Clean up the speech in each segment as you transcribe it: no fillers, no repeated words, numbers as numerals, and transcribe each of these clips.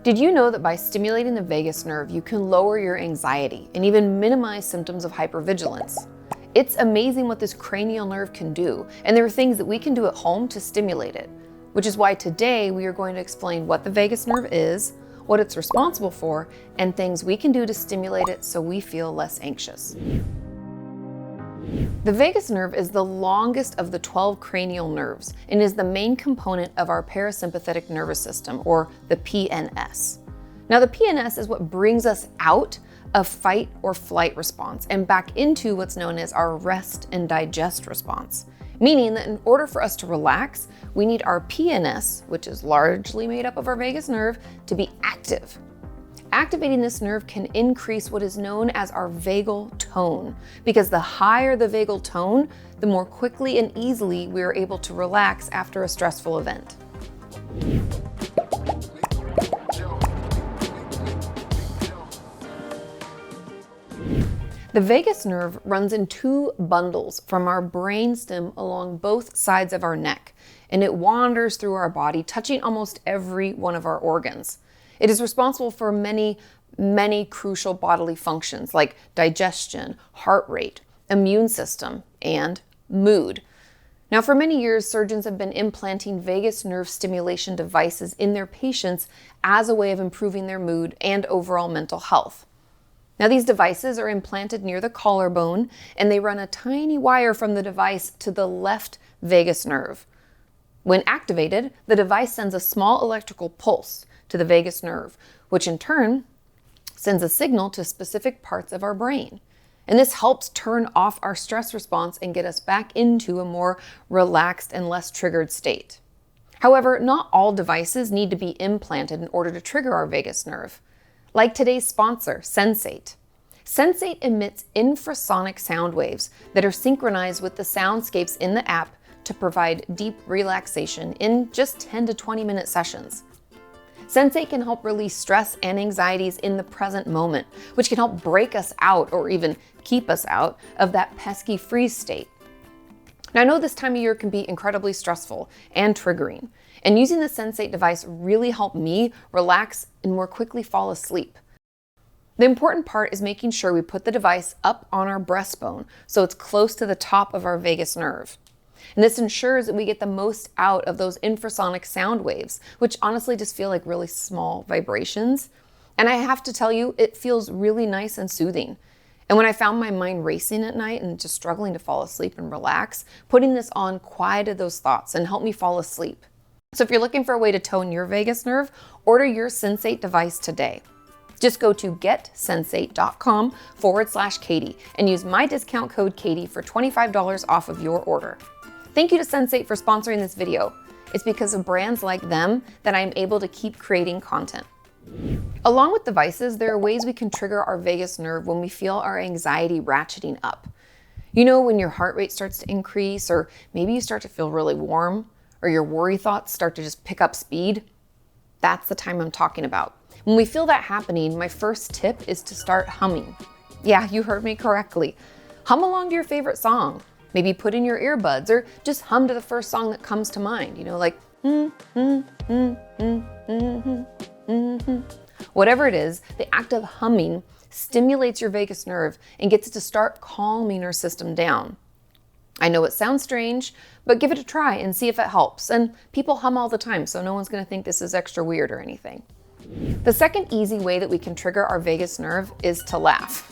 Did you know that by stimulating the vagus nerve, you can lower your anxiety and even minimize symptoms of hypervigilance? It's amazing what this cranial nerve can do, and there are things that we can do at home to stimulate it, which is why today we are going to explain what the vagus nerve is, what it's responsible for, and things we can do to stimulate it so we feel less anxious. The vagus nerve is the longest of the 12 cranial nerves and is the main component of our parasympathetic nervous system, or the PNS. Now, the PNS is what brings us out of fight or flight response and back into what's known as our rest and digest response, meaning that in order for us to relax, we need our PNS, which is largely made up of our vagus nerve, to be active. Activating this nerve can increase what is known as our vagal tone, because the higher the vagal tone, the more quickly and easily we are able to relax after a stressful event. The vagus nerve runs in two bundles from our brainstem along both sides of our neck, and it wanders through our body, touching almost every one of our organs. It is responsible for many crucial bodily functions like digestion, heart rate, immune system, and mood. Now, for many years, surgeons have been implanting vagus nerve stimulation devices in their patients as a way of improving their mood and overall mental health. Now, these devices are implanted near the collarbone, and they run a tiny wire from the device to the left vagus nerve. When activated, the device sends a small electrical pulse to the vagus nerve, which in turn sends a signal to specific parts of our brain. And this helps turn off our stress response and get us back into a more relaxed and less triggered state. However, not all devices need to be implanted in order to trigger our vagus nerve. Like today's sponsor, Sensate. Sensate emits infrasonic sound waves that are synchronized with the soundscapes in the app to provide deep relaxation in just 10 to 20 minute sessions. Sensate can help release stress and anxieties in the present moment, which can help break us out or even keep us out of that pesky freeze state. Now, I know this time of year can be incredibly stressful and triggering, and using the Sensate device really helped me relax and more quickly fall asleep. The important part is making sure we put the device up on our breastbone so it's close to the top of our vagus nerve. And this ensures that we get the most out of those infrasonic sound waves, which honestly just feel like really small vibrations. And I have to tell you, it feels really nice and soothing. And when I found my mind racing at night and just struggling to fall asleep and relax, putting this on quieted those thoughts and helped me fall asleep. So if you're looking for a way to tone your vagus nerve, order your Sensate device today. Just go to getsensate.com/Kati and use my discount code Kati for $25 off of your order. Thank you to Sensate for sponsoring this video. It's because of brands like them that I'm able to keep creating content. Along with devices, there are ways we can trigger our vagus nerve when we feel our anxiety ratcheting up. You know, when your heart rate starts to increase, or maybe you start to feel really warm, or your worry thoughts start to just pick up speed. That's the time I'm talking about. When we feel that happening, my first tip is to start humming. Yeah, you heard me correctly. Hum along to your favorite song. Maybe put in your earbuds or just hum to the first song that comes to mind, like whatever it is, the act of humming stimulates your vagus nerve and gets it to start calming our system down. I know it sounds strange, but give it a try and see if it helps. And people hum all the time, so no one's gonna think this is extra weird or anything. The second easy way that we can trigger our vagus nerve is to laugh.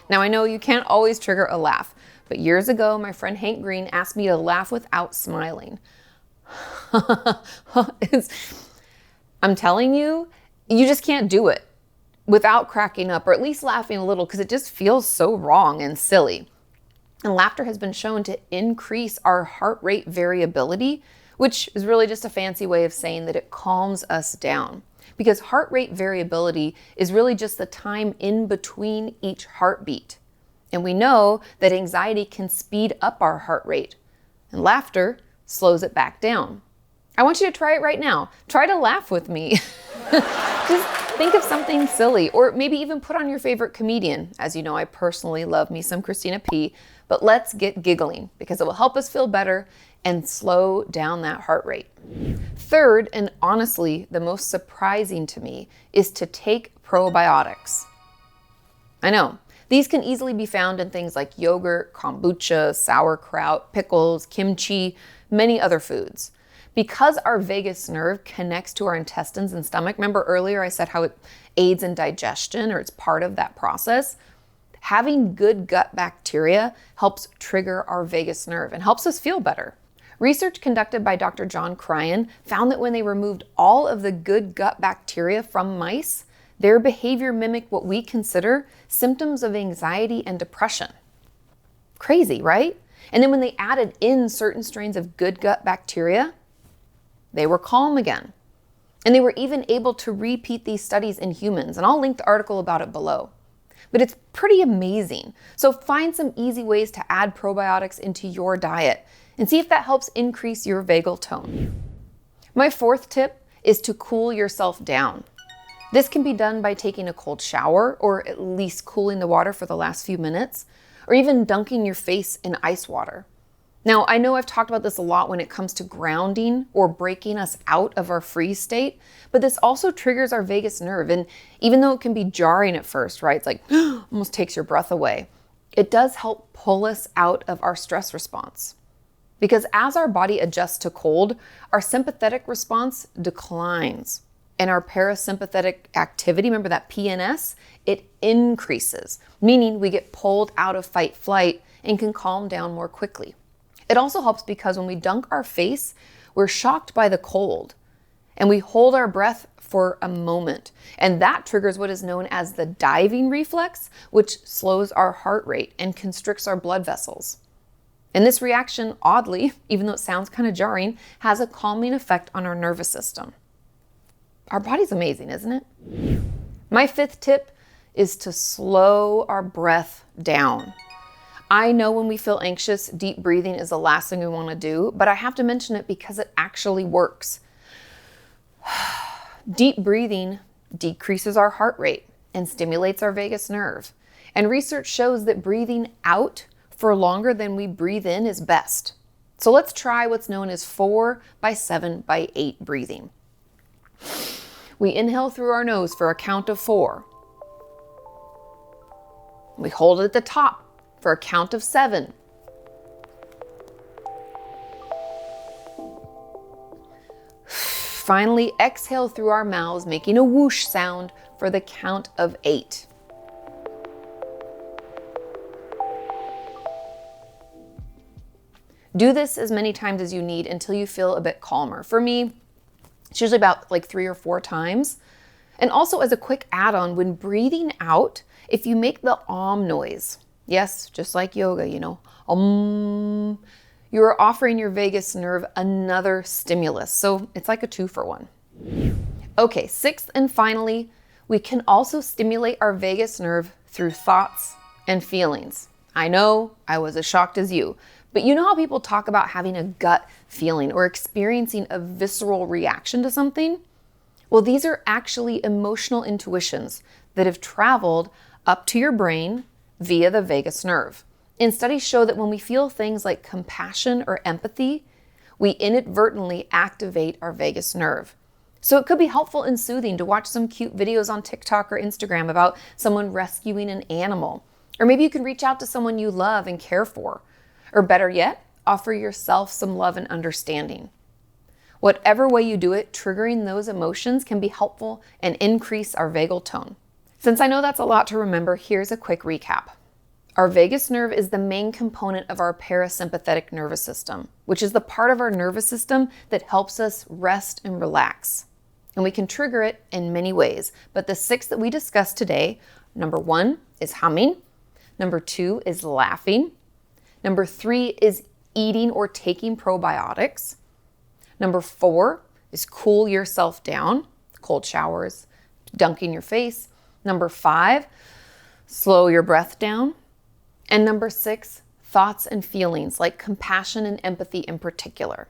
Now, I know you can't always trigger a laugh, but years ago, my friend Hank Green asked me to laugh without smiling. I'm telling you, you just can't do it without cracking up or at least laughing a little, because it just feels so wrong and silly. And laughter has been shown to increase our heart rate variability, which is really just a fancy way of saying that it calms us down. Because heart rate variability is really just the time in between each heartbeat. And we know that anxiety can speed up our heart rate, and laughter slows it back down. I want you to try it right now. Try to laugh with me. Just think of something silly, or maybe even put on your favorite comedian. As you know, I personally love me some Christina P., but let's get giggling because it will help us feel better and slow down that heart rate. Third, and honestly the most surprising to me, is to take probiotics. I know, these can easily be found in things like yogurt, kombucha, sauerkraut, pickles, kimchi, many other foods. Because our vagus nerve connects to our intestines and stomach, remember earlier I said how it aids in digestion, or it's part of that process? Having good gut bacteria helps trigger our vagus nerve and helps us feel better. Research conducted by Dr. John Cryan found that when they removed all of the good gut bacteria from mice, their behavior mimicked what we consider symptoms of anxiety and depression. Crazy, right? And then when they added in certain strains of good gut bacteria, they were calm again. And they were even able to repeat these studies in humans, and I'll link the article about it below. But it's pretty amazing. So find some easy ways to add probiotics into your diet and see if that helps increase your vagal tone. My fourth tip is to cool yourself down. This can be done by taking a cold shower, or at least cooling the water for the last few minutes, or even dunking your face in ice water. Now, I know I've talked about this a lot when it comes to grounding or breaking us out of our freeze state, but this also triggers our vagus nerve. And even though it can be jarring at first, right? It's like almost takes your breath away. It does help pull us out of our stress response. Because as our body adjusts to cold, our sympathetic response declines. And our parasympathetic activity, remember that PNS, it increases, meaning we get pulled out of fight flight and can calm down more quickly. It also helps because when we dunk our face, we're shocked by the cold and we hold our breath for a moment. And that triggers what is known as the diving reflex, which slows our heart rate and constricts our blood vessels. And this reaction, oddly, even though it sounds kind of jarring, has a calming effect on our nervous system. Our body's amazing, isn't it? My fifth tip is to slow our breath down. I know when we feel anxious, deep breathing is the last thing we want to do, but I have to mention it because it actually works. Deep breathing decreases our heart rate and stimulates our vagus nerve. And research shows that breathing out for longer than we breathe in is best. So let's try what's known as 4x7x8 breathing. We inhale through our nose for a count of 4. We hold it at the top for a count of 7. Finally, exhale through our mouths, making a whoosh sound for the count of 8. Do this as many times as you need until you feel a bit calmer. For me, it's usually about like 3 or 4 times. And also as a quick add-on, when breathing out, if you make the noise, yes, just like yoga, you are offering your vagus nerve another stimulus. So it's like a 2-for-1. Okay, sixth and finally, we can also stimulate our vagus nerve through thoughts and feelings. I know, I was as shocked as you, but you know how people talk about having a gut feeling or experiencing a visceral reaction to something? Well, these are actually emotional intuitions that have traveled up to your brain via the vagus nerve. And studies show that when we feel things like compassion or empathy, we inadvertently activate our vagus nerve. So it could be helpful and soothing to watch some cute videos on TikTok or Instagram about someone rescuing an animal. Or maybe you can reach out to someone you love and care for. Or better yet, offer yourself some love and understanding. Whatever way you do it, triggering those emotions can be helpful and increase our vagal tone. Since I know that's a lot to remember, here's a quick recap. Our vagus nerve is the main component of our parasympathetic nervous system, which is the part of our nervous system that helps us rest and relax. And we can trigger it in many ways, but the 6 that we discussed today, number 1 is humming, number 2 is laughing, number 3 is eating or taking probiotics, number 4 is cool yourself down, cold showers, dunking your face, number 5, slow your breath down, and number 6, thoughts and feelings like compassion and empathy in particular.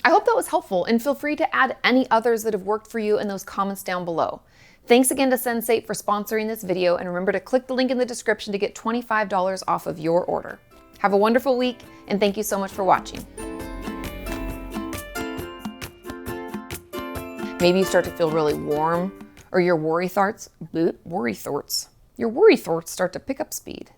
I hope that was helpful, and feel free to add any others that have worked for you in those comments down below. Thanks again to Sensate for sponsoring this video, and remember to click the link in the description to get $25 off of your order. Have a wonderful week, and thank you so much for watching. Maybe you start to feel really warm, or your worry thoughts start to pick up speed.